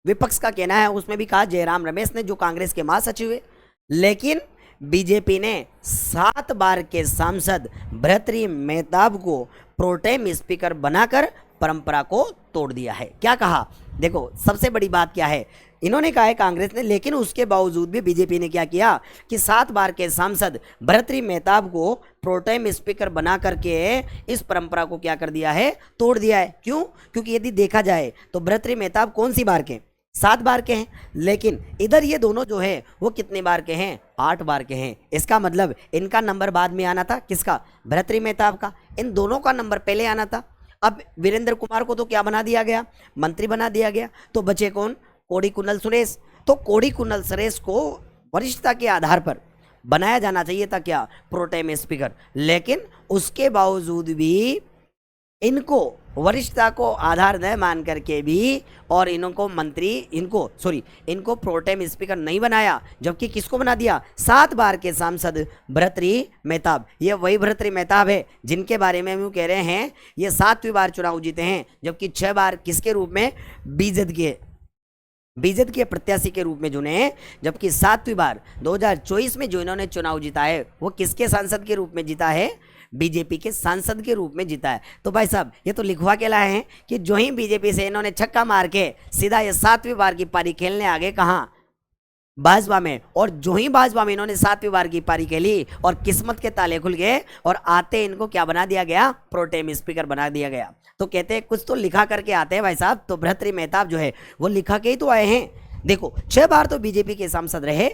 विपक्ष का कहना है, उसमें भी कहा जयराम रमेश ने जो कांग्रेस के महासचिव है। लेकिन बीजेपी ने 7 बार के सांसद भर्तृहरि मेहताब को प्रोटेम स्पीकर बनाकर परंपरा को तोड़ दिया है। क्या कहा, देखो सबसे बड़ी बात क्या है, इन्होंने कहा है कांग्रेस ने, लेकिन उसके बावजूद भी बीजेपी ने क्या किया कि 7 बार के सांसद भर्तृहरि मेहताब को प्रोटेम स्पीकर बना करके इस परंपरा को क्या कर दिया है, तोड़ दिया है। क्यों? क्योंकि यदि देखा जाए तो भर्तृहरि मेहताब कौन सी बार के, 7 बार के हैं, लेकिन इधर ये दोनों जो है वो कितने बार के हैं, 8 बार के हैं। इसका मतलब इनका नंबर बाद में आना था, किसका, भर्तृहरि मेहताब का। इन दोनों का नंबर पहले आना था। अब वीरेंद्र कुमार को तो क्या बना दिया गया, मंत्री बना दिया गया। तो बचे कौन, कोड़ी कुन्नल सुरेश। तो कोड़ी कुन्नल सुरेश को वरिष्ठता के आधार पर बनाया जाना चाहिए था क्या, प्रोटेम स्पीकर। लेकिन उसके बावजूद भी इनको वरिष्ठता को आधार न मान करके भी और इनको मंत्री, इनको प्रोटेम स्पीकर नहीं बनाया, जबकि किसको बना दिया, 7 बार के सांसद भर्तृहरि मेहताब। ये वही भर्तृहरि मेहताब है जिनके बारे में हम कह रहे हैं ये 7वीं बार चुनाव जीते हैं, जबकि 6 बार किसके रूप में, बीजेपी के प्रत्याशी के रूप में चुने। जबकि 7वीं बार 2024 में जो इन्होंने चुनाव जीता है वो किसके सांसद के रूप में जीता है, बीजेपी के सांसद के रूप में जीता है। तो भाई साहब ये तो लिखवा के लाए हैं कि जो ही बीजेपी से इन्होंने छक्का मार के सीधा ये 7वीं बार की पारी खेलने आ गए, कहाँ, भाजपा में। और जो ही भाजपा में इन्होंने 7वीं बार की पारी खेली और किस्मत के ताले खुल गए और आते इनको क्या बना दिया गया, प्रोटेम स्पीकर बना दिया गया। तो कहते हैं कुछ तो लिखा करके आते हैं भाई साहब। तो भर्तृहरि मेहताब जो है वो लिखा के ही तो आए हैं। देखो 6 बार तो बीजेपी के सांसद रहे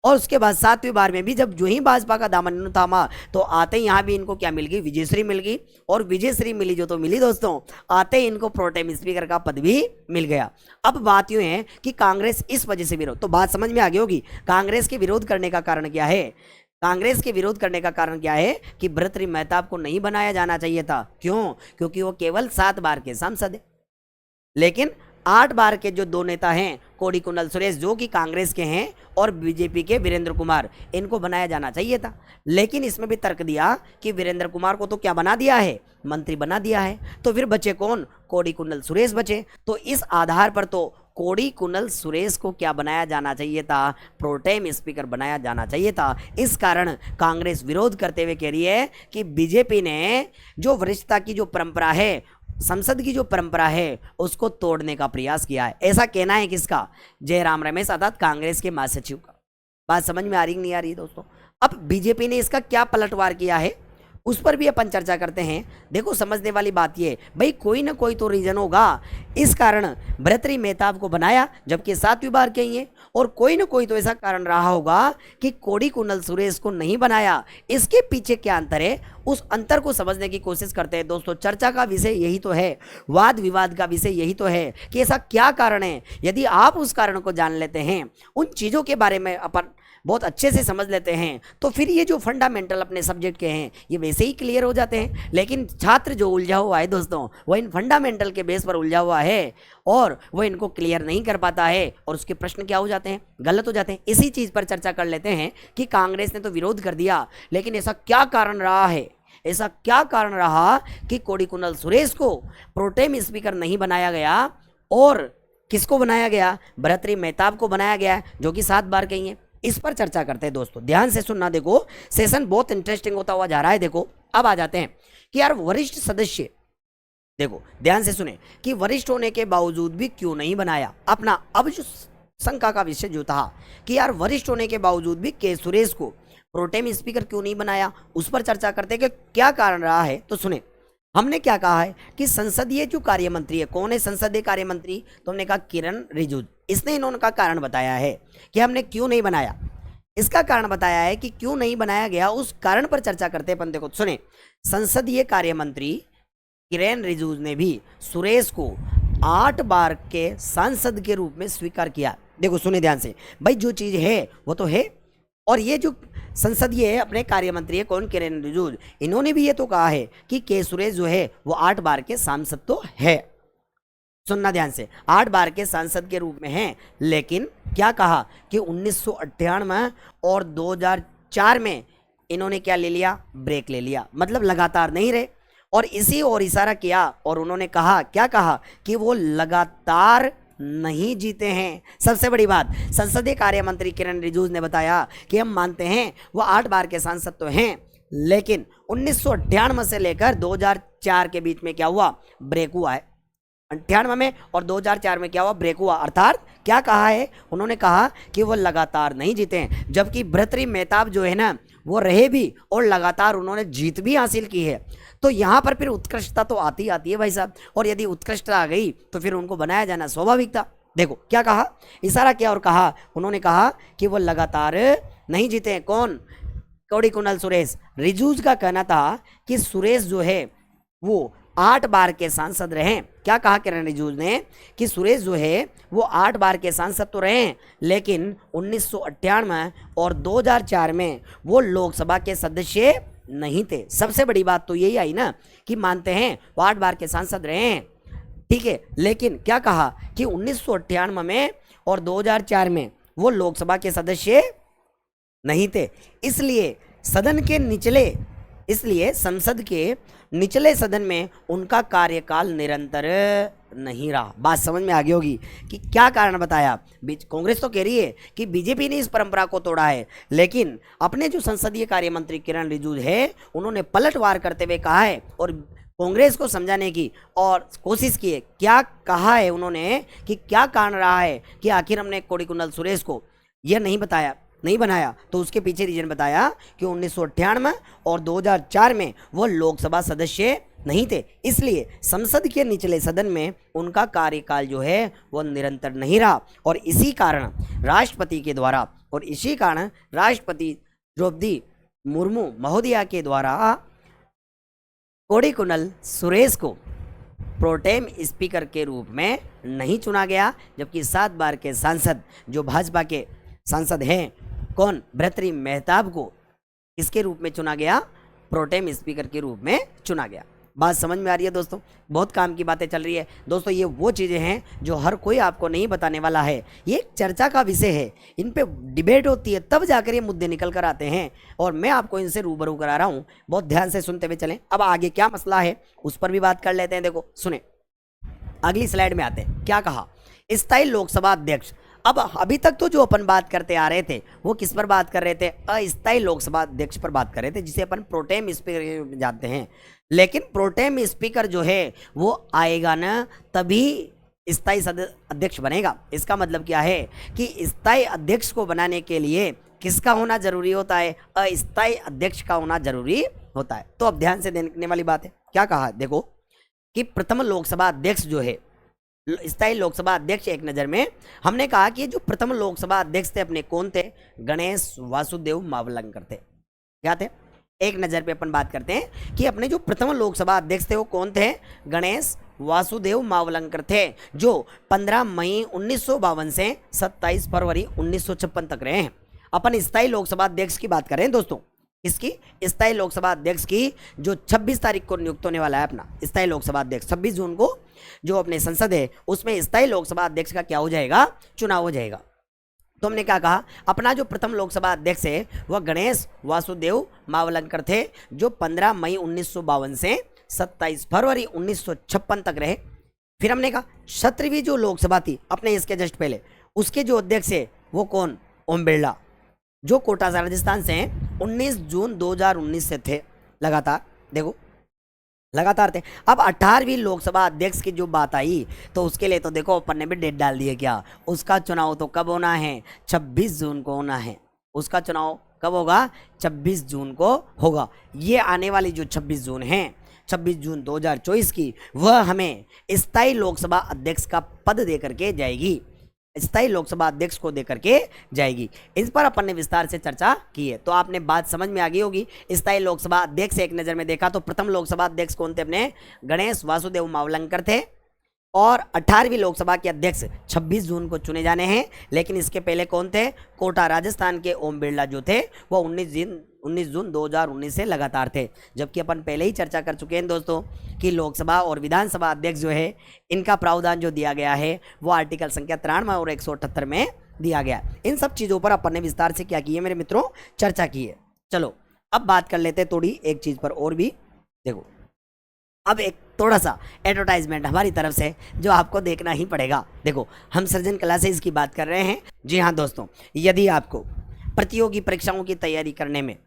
और उसके बाद 7वीं बार में भी जब जो ही भाजपा का दामन थामा तो आते ही यहाँ भी इनको क्या मिल गई, विजयश्री मिल गई। और विजयश्री मिली जो तो मिली दोस्तों, आते ही इनको प्रोटेम स्पीकर का पद भी मिल गया। अब बात यूँ है कि कांग्रेस इस वजह से विरोध, तो बात समझ में आ गई होगी कांग्रेस के विरोध करने का कारण क्या है। कांग्रेस के विरोध करने का कारण क्या है कि भर्तृहरि मेहताब को नहीं बनाया जाना चाहिए था। क्यों? क्योंकि वो केवल 7 बार के सांसद है, लेकिन 8 बार के जो 2 नेता हैं, कोड़ी कुन्नल सुरेश जो कि कांग्रेस के हैं और बीजेपी के वीरेंद्र कुमार, इनको बनाया जाना चाहिए था। लेकिन इसमें भी तर्क दिया कि वीरेंद्र कुमार को तो क्या बना दिया है, मंत्री बना दिया है। तो फिर बचे कौन, कोड़ी कुन्नल सुरेश बचे। तो इस आधार पर तो कोड़ी कुन्नल सुरेश को क्या बनाया जाना चाहिए था, प्रोटेम स्पीकर बनाया जाना चाहिए था। इस कारण कांग्रेस विरोध करते हुए कह रही है कि बीजेपी ने जो वरिष्ठता की जो परंपरा है, संसद की जो परंपरा है, उसको तोड़ने का प्रयास किया है। ऐसा कहना है किसका, जयराम रमेश अर्थात कांग्रेस के महासचिव का। बात समझ में आ रही नहीं आ रही दोस्तों। अब बीजेपी ने इसका क्या पलटवार किया है उस पर भी अपन चर्चा करते हैं। देखो समझने वाली बात ये, भाई कोई ना कोई तो रीजन होगा, इस कारण भर्तृहरि मेहताब को बनाया जबकि 7वीं बार के ही है। और कोई ना कोई तो ऐसा कारण रहा होगा कि कोड़ी कुन्नल सुरेश को नहीं बनाया। इसके पीछे क्या अंतर है, उस अंतर को समझने की कोशिश करते हैं दोस्तों। चर्चा का विषय यही तो है, वाद विवाद का विषय यही तो है कि ऐसा क्या कारण है। यदि आप उस कारण को जान लेते हैं, उन चीज़ों के बारे में अपन बहुत अच्छे से समझ लेते हैं, तो फिर ये जो फंडामेंटल अपने सब्जेक्ट के हैं ये वैसे ही क्लियर हो जाते हैं। लेकिन छात्र जो उलझा हुआ है दोस्तों, वो इन फंडामेंटल के बेस पर उलझा हुआ है और वो इनको क्लियर नहीं कर पाता है और उसके प्रश्न क्या हो जाते हैं, गलत हो जाते हैं। इसी चीज़ पर चर्चा कर लेते हैं कि कांग्रेस ने तो विरोध कर दिया, लेकिन ऐसा क्या कारण रहा है, ऐसा क्या कारण रहा कि कोड़ी कुन्नल सुरेश को प्रोटेम स्पीकर नहीं बनाया गया और किसको बनाया गया, भर्तृहरि मेहताब को बनाया गया जो कि 7 बार के ही हैं। इस पर चर्चा करते हैं दोस्तों, ध्यान से सुनना। देखो सेशन बहुत इंटरेस्टिंग होता हुआ जा रहा है। देखो अब आ जाते हैं कि यार वरिष्ठ सदस्य, देखो ध्यान से सुने कि वरिष्ठ होने के बावजूद भी क्यों नहीं बनाया अपना। अब जो शंका का विषय जो था कि यार वरिष्ठ होने के बावजूद भी के सुरेश को प्रोटेम स्पीकर क्यों नहीं बनाया, उस पर चर्चा करते हैं कि क्या कारण रहा है। तो सुने, हमने क्या कहा है कि संसदीय जो कार्य मंत्री है, कौन है संसदीय कार्य मंत्री, तो हमने कहा किरण रिजिजू। इसने इन्होंने का कारण बताया है कि हमने क्यों नहीं बनाया। इसका कारण बताया है कि क्यों नहीं बनाया गया, उस कारण पर चर्चा करते हैं। पंते को सुने, संसदीय कार्य मंत्री किरण रिजिजू ने भी सुरेश को 8 बार के सांसद के रूप में स्वीकार किया। देखो सुने ध्यान से, भाई जो चीज़ है वो तो है। और ये जो संसदीय अपने कार्य मंत्री है कौन, किरण रिजिजू, इन्होंने भी ये तो कहा है कि के सुरेश जो है वो 8 बार के सांसद तो है। सुनना ध्यान से, 8 बार के सांसद के रूप में हैं, लेकिन क्या कहा कि 1998 और 2004 में इन्होंने क्या ले लिया, ब्रेक ले लिया, मतलब लगातार नहीं रहे। और इसी और इशारा किया और उन्होंने कहा, क्या कहा कि वो लगातार नहीं जीते हैं। सबसे बड़ी बात, संसदीय कार्य मंत्री किरण रिजिजू ने बताया कि हम मानते हैं वो 8 बार के सांसद तो हैं, लेकिन 1998 से लेकर 2004 के बीच में क्या हुआ, ब्रेक हुआ है। 98 में और 2004 में क्या हुआ, ब्रेक हुआ। अर्थात क्या कहा है उन्होंने, कहा कि वो लगातार नहीं जीते हैं, जबकि भर्तृहरि मेहताब जो है ना वो रहे भी और लगातार उन्होंने जीत भी हासिल की है। तो यहाँ पर फिर उत्कृष्टता तो आती है भाई साहब, और यदि उत्कृष्टता आ गई तो फिर उनको बनाया जाना स्वाभाविक था। देखो क्या कहा, इशारा किया और कहा, उन्होंने कहा कि वो लगातार नहीं जीते हैं। कौन, कोड़ीकुन्नल सुरेश। रिजिजू का कहना था कि सुरेश जो है वो 8 बार के सांसद रहे। क्या कहा किरण रिजिजू ने कि सुरेश जो है वो 8 बार के सांसद तो रहे, लेकिन 1998 और 2004 में वो लोकसभा के सदस्य नहीं थे। सबसे बड़ी बात तो यही आई ना कि मानते हैं वो 8 बार के सांसद रहे हैं, ठीक है, लेकिन क्या कहा कि 1998 में और 2004 में वो लोकसभा के सदस्य नहीं थे। इसलिए संसद के निचले सदन में उनका कार्यकाल निरंतर नहीं रहा। बात समझ में आ गई होगी कि क्या कारण बताया। कांग्रेस तो कह रही है कि बीजेपी ने इस परंपरा को तोड़ा है, लेकिन अपने जो संसदीय कार्य मंत्री किरण रिजिजू है उन्होंने पलटवार करते हुए कहा है और कांग्रेस को समझाने की और कोशिश की है। क्या कहा है उन्होंने कि क्या कारण रहा है कि आखिर हमने कोड़ीकुन्नल सुरेश को यह नहीं बनाया, तो उसके पीछे रीजन बताया कि 1998 और 2004 में वो लोकसभा सदस्य नहीं थे, इसलिए संसद के निचले सदन में उनका कार्यकाल जो है वो निरंतर नहीं रहा। और इसी कारण राष्ट्रपति द्रौपदी मुर्मू महोदया के द्वारा कोड़ीकुन्नल सुरेश को प्रोटेम स्पीकर के रूप में नहीं चुना गया, जबकि 7 बार के सांसद जो भाजपा के सांसद हैं, कौन, भर्तृहरि मेहताब को इसके रूप में चुना गया, प्रोटेम स्पीकर के रूप में चुना गया। बात समझ में आ रही है दोस्तों, बहुत काम की बातें चल रही है दोस्तों। ये वो चीज़ें हैं जो हर कोई आपको नहीं बताने वाला है, ये एक चर्चा का विषय है, इन पे डिबेट होती है तब जाकर ये मुद्दे निकल कर आते हैं और मैं आपको इनसे रूबरू करा रहा हूँ। बहुत ध्यान से सुनते हुए चलें। अब आगे क्या मसला है उस पर भी बात कर लेते हैं। देखो सुने, अगली स्लाइड में आते हैं। क्या कहा, स्थायी लोकसभा अध्यक्ष। अब अभी तक तो जो अपन बात करते आ रहे थे वो किस पर बात कर रहे थे, अस्थायी लोकसभा अध्यक्ष पर बात कर रहे थे, जिसे अपन प्रोटेम स्पीकर जानते हैं। लेकिन प्रोटेम स्पीकर जो है वो आएगा ना तभी स्थायी अध्यक्ष बनेगा। इसका मतलब क्या है कि स्थायी अध्यक्ष को बनाने के लिए किसका होना जरूरी होता है, अस्थायी अध्यक्ष का होना जरूरी होता है। तो अब ध्यान से देखने वाली बात है। क्या कहा, देखो कि प्रथम लोकसभा अध्यक्ष जो है, स्थायी लोकसभा अध्यक्ष एक नज़र में हमने कहा कि जो प्रथम लोकसभा अध्यक्ष थे अपने कौन थे, गणेश वासुदेव मावलंकर थे। क्या थे, एक नज़र पे अपन बात करते हैं कि अपने जो प्रथम लोकसभा अध्यक्ष थे वो कौन थे, गणेश वासुदेव मावलंकर थे, जो 15 मई 1952 से 27 फरवरी 1956 तक रहे हैं। अपन स्थायी लोकसभा अध्यक्ष की बात कर रहे हैं दोस्तों, इसकी स्थायी लोकसभा अध्यक्ष की जो 26 तारीख को नियुक्त होने वाला है अपना स्थायी लोकसभा अध्यक्ष, 26 जून को जो अपने संसद है उसमें स्थायी लोकसभा अध्यक्ष का क्या हो जाएगा, चुनाव हो जाएगा। तो हमने क्या कहा, अपना जो प्रथम लोकसभा अध्यक्ष है वह गणेश वासुदेव मावलंकर थे, जो 15 मई 1952 से 27 फरवरी 1956 तक रहे। फिर हमने कहा 17वीं जो लोकसभा थी अपने इसके जस्ट पहले, उसके जो अध्यक्ष है वो कौन, ओम बिरला, जो कोटा से राजस्थान से हैं, 19 जून 2019 से थे लगातार। देखो लगातार थे। अब 18वीं लोकसभा अध्यक्ष की जो बात आई तो उसके लिए तो देखो अपन ने भी डेट डाल दी है। क्या, उसका चुनाव तो कब होना है, 26 जून को होना है। उसका चुनाव कब होगा, 26 जून को होगा। ये आने वाली जो 26 जून है, 26 जून 2024 की, वह हमें स्थायी लोकसभा अध्यक्ष का पद दे करके जाएगी, स्थायी लोकसभा अध्यक्ष को देकर के जाएगी। इस पर अपन ने विस्तार से चर्चा की है, तो आपने बात समझ में आ गई होगी। स्थायी लोकसभा अध्यक्ष एक नज़र में देखा तो प्रथम लोकसभा अध्यक्ष कौन थे, अपने गणेश वासुदेव मावलंकर थे, और 18वीं लोकसभा के अध्यक्ष 26 जून को चुने जाने हैं। लेकिन इसके पहले कौन थे, कोटा राजस्थान के ओम बिरला जो थे वो 19 जून 2019 से लगातार थे। जबकि अपन पहले ही चर्चा कर चुके हैं दोस्तों कि लोकसभा और विधानसभा अध्यक्ष जो है इनका प्रावधान जो दिया गया है वो आर्टिकल संख्या 93 और 178 में दिया गया। इन सब चीज़ों पर अपन ने विस्तार से क्या की है मेरे मित्रों, चर्चा की है। चलो अब बात कर लेते हैं थोड़ी एक चीज़ पर और भी। देखो अब एक थोड़ा सा एडवर्टाइजमेंट हमारी तरफ से जो आपको देखना ही पड़ेगा। देखो, हम सृजन क्लासेस की बात कर रहे हैं। जी हाँ दोस्तों, यदि आपको प्रतियोगी परीक्षाओं की तैयारी करने में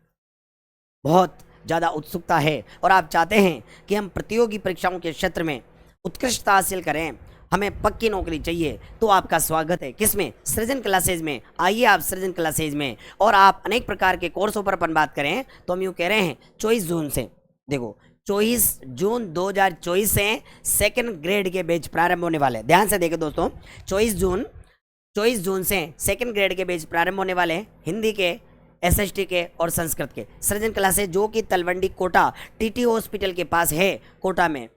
बहुत ज़्यादा उत्सुकता है और आप चाहते हैं कि हम प्रतियोगी परीक्षाओं के क्षेत्र में उत्कृष्टता हासिल करें, हमें पक्की नौकरी चाहिए, तो आपका स्वागत है किसमें? सृजन क्लासेज में। आइए आप सृजन क्लासेज में, और आप अनेक प्रकार के कोर्सों पर अपन बात करें तो हम यूँ कह रहे हैं 24 जून से, देखो 24 जून 2024 से सेकंड ग्रेड के बैच प्रारंभ होने वाले हैं। ध्यान से देखें दोस्तों, 24 जून से सेकंड ग्रेड के बैच प्रारंभ होने वाले हैं, हिंदी के, एसएसटी के और संस्कृत के। सृजन क्लासेज जो कि तलवंडी कोटा टीटी हॉस्पिटल के पास है कोटा में,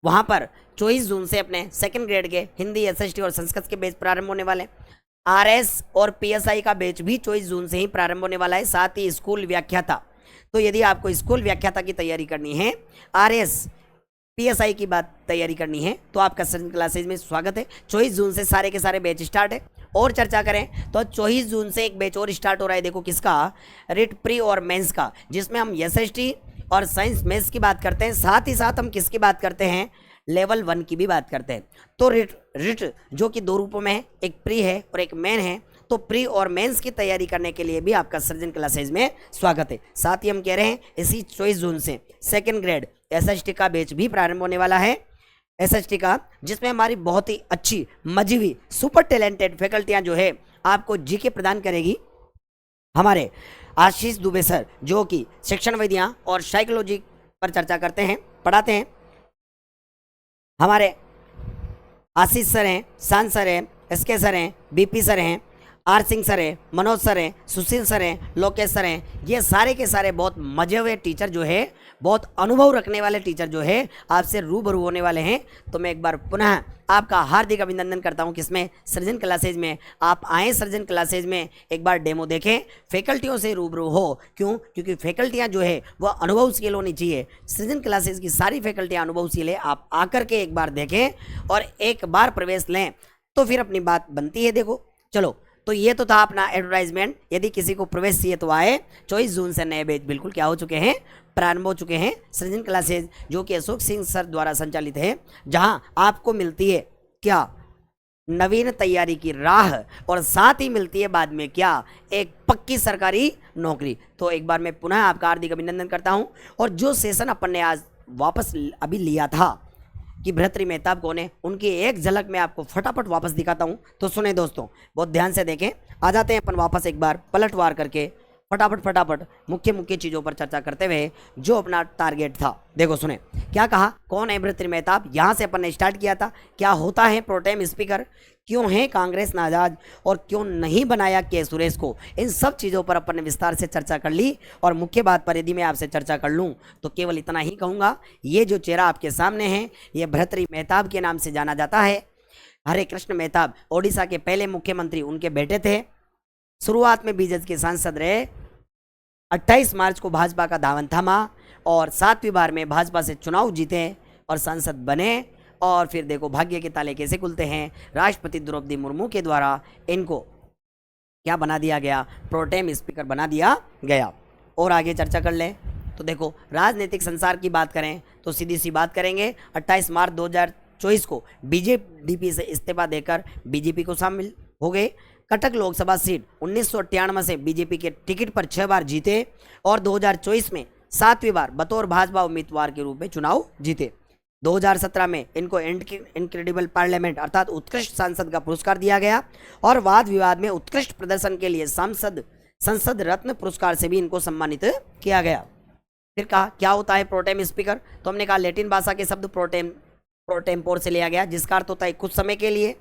वहाँ पर 24 जून से अपने सेकंड ग्रेड के हिंदी, एसएसटी और संस्कृत के बैच प्रारंभ होने वाले हैं। आरएस और पीएसआई का बैच भी 24 जून से ही प्रारंभ होने वाला है, साथ ही स्कूल व्याख्याता। तो यदि आपको स्कूल व्याख्याता की तैयारी करनी है, आरएस पीएसआई की बात तैयारी करनी है, तो आपका सृजन क्लासेज में स्वागत है। 24 जून से सारे के सारे बैच स्टार्ट है। और चर्चा करें तो 24 जून से एक बैच और स्टार्ट हो रहा है, देखो किसका? रिट प्री और मेंस का, जिसमें हम एसएसटी और साइंस मैथ्स की बात करते हैं, साथ ही साथ हम किसकी बात करते हैं? लेवल 1 की भी बात करते हैं। तो रिट जो कि दो रूपों में है, एक प्री है और एक मेन है, तो प्री और मेंस की तैयारी करने के लिए भी आपका सृजन क्लासेज में स्वागत है। साथ ही हम कह रहे हैं इसी 24 जून से सेकंड ग्रेड एसएसटी का बैच भी प्रारंभ होने वाला है, एसएसटी का, जिसमें हमारी बहुत ही अच्छी मजी सुपर टैलेंटेड फैकल्टियां जो है आपको जीके प्रदान करेगी। हमारे आशीष दुबे सर जो कि शिक्षण विधियां और साइकोलॉजी पर चर्चा करते हैं, पढ़ाते हैं। हमारे आशीष सर हैं, शांत सर हैं, एसके सर हैं, बीपी सर हैं, आर सिंह सर हैं, मनोज सर हैं, सुशील सर हैं, लोकेश सर हैं। ये सारे के सारे बहुत मजे हुए टीचर जो है, बहुत अनुभव रखने वाले टीचर जो है आपसे रूबरू होने वाले हैं। तो मैं एक बार पुनः आपका हार्दिक अभिनंदन करता हूं, किसमें? सृजन क्लासेज में। आप आएँ सृजन क्लासेज में, एक बार डेमो देखें, फैकल्टियों से रूबरू हो। क्यों? क्योंकि फैकल्टियां जो है वह अनुभवशील होनी चाहिए। सृजन क्लासेज की सारी फैकल्टियां अनुभवशील है। आप आकर के एक बार देखें और एक बार प्रवेश लें तो फिर अपनी बात बनती है। देखो चलो, तो ये तो था अपना एडवर्टाइजमेंट। यदि किसी को प्रवेश चाहिए तो आए। 24 जून से नए बैच बिल्कुल क्या हो चुके हैं? प्रारंभ हो चुके हैं। सृजन क्लासेज जो कि अशोक सिंह सर द्वारा संचालित है, जहां आपको मिलती है क्या? नवीन तैयारी की राह, और साथ ही मिलती है बाद में क्या? एक पक्की सरकारी नौकरी। तो एक बार मैं पुनः आपका हार्दिक अभिनंदन करता हूं। और जो सेशन अपन ने आज वापस अभी लिया था कि भर्तृहरि मेहताब कौन है, उनकी एक झलक मैं आपको फटाफट वापस दिखाता हूं। तो सुने दोस्तों, बहुत ध्यान से देखें। आ जाते हैं अपन वापस एक बार पलटवार करके फटाफट मुख्य चीज़ों पर चर्चा करते हुए जो अपना टारगेट था। देखो सुने क्या कहा, कौन है भर्तृहरि मेहताब, यहाँ से अपन ने स्टार्ट किया था। क्या होता है प्रोटेम स्पीकर, क्यों है कांग्रेस नाराज, और क्यों नहीं बनाया के सुरेश को। इन सब चीज़ों पर अपन ने विस्तार से चर्चा कर ली। और मुख्य बात पर यदि मैं आपसे चर्चा कर लूँ तो केवल इतना ही कहूँगा, ये जो चेहरा आपके सामने है ये भर्तृहरि मेहताब के नाम से जाना जाता है। हरे कृष्ण मेहताब ओडिशा के पहले मुख्यमंत्री, उनके बेटे थे। शुरुआत में बीजेपी के सांसद रहे। 28 मार्च को भाजपा का दामन थामा और 7वीं बार में भाजपा से चुनाव जीते और सांसद बने। और फिर देखो भाग्य के ताले कैसे खुलते हैं। राष्ट्रपति द्रौपदी मुर्मू के द्वारा इनको क्या बना दिया गया? प्रोटेम स्पीकर बना दिया गया। और आगे चर्चा कर लें तो देखो राजनीतिक संसार की बात करें तो सीधी सी बात करेंगे। 28 मार्च 2024 को बीजेपी से इस्तीफा देकर बीजेपी को शामिल हो गए। कटक लोकसभा सीट 1998 से बीजेपी के टिकट पर 6 बार जीते और 2024 में 7वीं बार बतौर भाजपा उम्मीदवार के रूप में चुनाव जीते। 2017 में इनको इनक्रेडिबल पार्लियामेंट अर्थात उत्कृष्ट सांसद का पुरस्कार दिया गया और वाद विवाद में उत्कृष्ट प्रदर्शन के लिए संसद रत्न पुरस्कार से भी इनको सम्मानित किया गया। फिर कहा क्या होता है प्रोटेम स्पीकर, तो हमने कहा लैटिन भाषा के शब्द प्रोटेम्पोर से लिया गया, जिसका अर्थ होता है कुछ समय के लिए।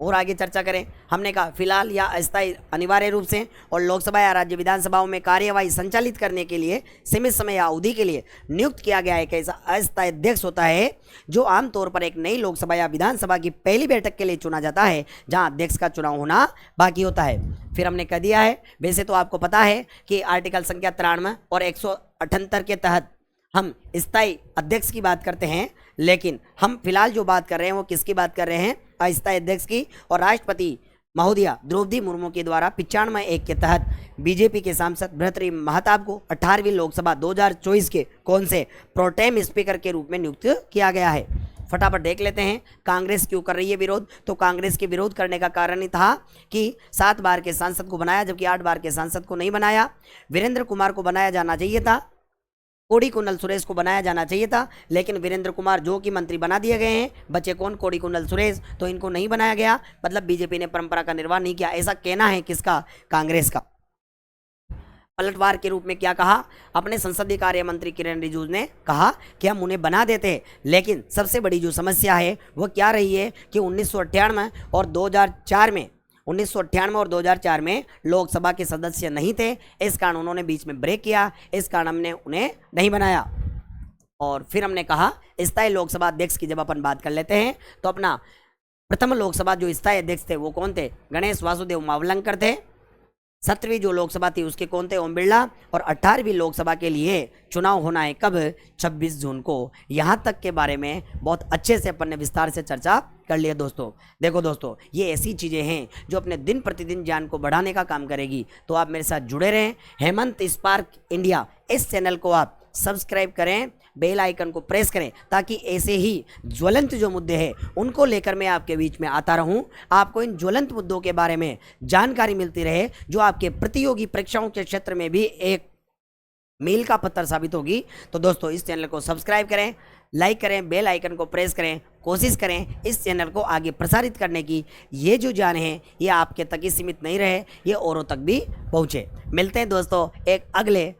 और आगे चर्चा करें, हमने कहा फिलहाल या अस्थायी अनिवार्य रूप से, और लोकसभा या राज्य विधानसभाओं में कार्यवाही संचालित करने के लिए सीमित समय या अवधि के लिए नियुक्त किया गया एक ऐसा अस्थायी अध्यक्ष होता है जो आमतौर पर एक नई लोकसभा या विधानसभा की पहली बैठक के लिए चुना जाता है, जहां अध्यक्ष का चुनाव होना बाकी होता है। फिर हमने कह दिया है, वैसे तो आपको पता है कि आर्टिकल संख्या 93 और 178 के तहत हम स्थायी अध्यक्ष की बात करते हैं, लेकिन हम फिलहाल जो बात कर रहे हैं वो किसकी बात कर रहे हैं? अस्थायी अध्यक्ष की। और राष्ट्रपति महोदया द्रौपदी मुर्मू के द्वारा 95(1) के तहत बीजेपी के सांसद भर्तृहरि महताब को 18वीं लोकसभा 2024 के कौन से प्रोटेम स्पीकर के रूप में नियुक्त किया गया है? फटाफट देख लेते हैं कांग्रेस क्यों कर रही है विरोध। तो कांग्रेस के विरोध करने का कारण ही था कि 7 बार के सांसद को बनाया, जबकि 8 बार के सांसद को नहीं बनाया। वीरेंद्र कुमार को बनाया जाना चाहिए था, कोड़ीकुंडल सुरेश को बनाया जाना चाहिए था, लेकिन वीरेंद्र कुमार जो कि मंत्री बना दिए गए हैं, बचे कौन? कोड़ीकुंडल सुरेश, तो इनको नहीं बनाया गया। मतलब बीजेपी ने परंपरा का निर्वाह नहीं किया, ऐसा कहना है किसका? कांग्रेस का। पलटवार के रूप में क्या कहा? अपने संसदीय कार्य मंत्री किरण रिजिजू ने कहा कि हम उन्हें बना देते हैं, लेकिन सबसे बड़ी जो समस्या है वो क्या रही है कि 1998 और 2004 में लोकसभा के सदस्य नहीं थे, इस कारण उन्होंने बीच में ब्रेक किया, इस कारण हमने उन्हें नहीं बनाया। और फिर हमने कहा स्थायी लोकसभा अध्यक्ष की जब अपन बात कर लेते हैं तो अपना प्रथम लोकसभा जो स्थायी अध्यक्ष थे वो कौन थे? गणेश वासुदेव मावलंकर थे। 17वीं जो लोकसभा थी उसके कौन थे? ओम बिरला। और 18वीं लोकसभा के लिए चुनाव होना है कब? 26 जून को। यहाँ तक के बारे में बहुत अच्छे से अपन ने विस्तार से चर्चा कर लिया दोस्तों। देखो दोस्तों, ये ऐसी चीज़ें हैं जो अपने दिन प्रतिदिन ज्ञान को बढ़ाने का काम करेगी, तो आप मेरे साथ जुड़े रहें। हेमंत स्पार्क इंडिया इस चैनल को आप सब्सक्राइब करें, बेल आइकन को प्रेस करें, ताकि ऐसे ही ज्वलंत जो मुद्दे हैं उनको लेकर मैं आपके बीच में आता रहूं, आपको इन ज्वलंत मुद्दों के बारे में जानकारी मिलती रहे, जो आपके प्रतियोगी परीक्षाओं के क्षेत्र में भी एक मील का पत्थर साबित होगी। तो दोस्तों, इस चैनल को सब्सक्राइब करें, लाइक करें, बेल आइकन को प्रेस करें, कोशिश करें इस चैनल को आगे प्रसारित करने की। ये जो ज्ञान है ये आपके तक ही सीमित नहीं रहे, ये औरों तक भी पहुँचे। मिलते हैं दोस्तों एक अगले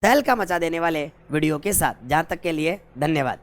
तहलका मचा देने वाले वीडियो के साथ। जहाँ तक के लिए धन्यवाद।